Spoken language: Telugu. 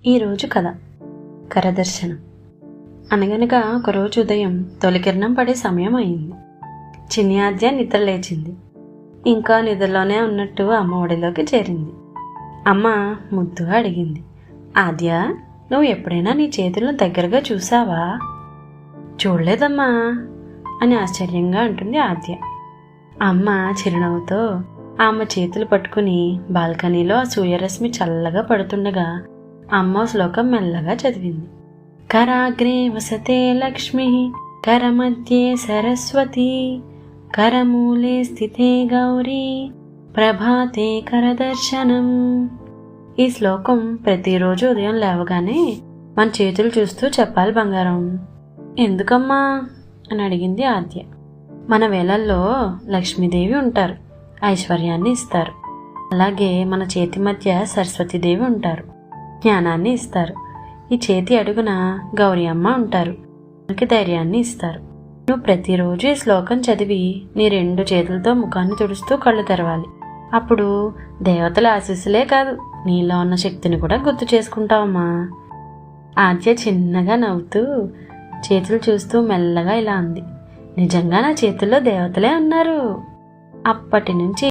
ఈరోజు కథ కరదర్శనం. అనగనగా ఒకరోజు ఉదయం తొలికిరణం పడే సమయం అయింది. చిన్ని ఆద్య నిద్ర లేచింది. ఇంకా నిద్రలోనే ఉన్నట్టు అమ్మ ఒడిలోకి చేరింది. అమ్మ ముద్దుగా అడిగింది, ఆద్య, నువ్వు ఎప్పుడైనా నీ చేతులను దగ్గరగా చూసావా? చూడలేదమ్మా అని ఆశ్చర్యంగా అంటుంది ఆద్య. అమ్మ చిరునవ్వుతో ఆమె చేతులు పట్టుకుని బాల్కనీలో ఆ సూర్యరశ్మి చల్లగా పడుతుండగా అమ్మ శ్లోకం మెల్లగా చదివింది. కరాగ్రే వసతే లక్ష్మి, కరమధ్యే సరస్వతి, కరమూలే స్థితే గౌరీ, ప్రభాతే కరదర్శనం. ఈ శ్లోకం ప్రతిరోజు ఉదయం లేవగానే మన చేతులు చూస్తూ చెప్పాలి బంగారం. ఎందుకమ్మా అని అడిగింది ఆద్య. మన వేళల్లో లక్ష్మీదేవి ఉంటారు, ఐశ్వర్యాన్ని ఇస్తారు. అలాగే మన చేతి మధ్య సరస్వతీదేవి ఉంటారు, జ్ఞానాన్ని ఇస్తారు. ఈ చేతి అడుగున గౌరీ అమ్మ ఉంటారు, మనకి ధైర్యాన్ని ఇస్తారు. నువ్వు ప్రతిరోజు ఈ శ్లోకం చదివి నీ 2 చేతులతో ముఖాన్ని తుడుస్తూ కళ్ళు తెరవాలి. అప్పుడు దేవతల ఆశీస్సులే కాదు, నీలో ఉన్న శక్తిని కూడా గుర్తు చేసుకుంటావమ్మా. ఆద్య చిన్నగా నవ్వుతూ చేతులు చూస్తూ మెల్లగా ఇలా అంది, నిజంగా నా చేతుల్లో దేవతలే ఉన్నారు. అప్పటి నుంచి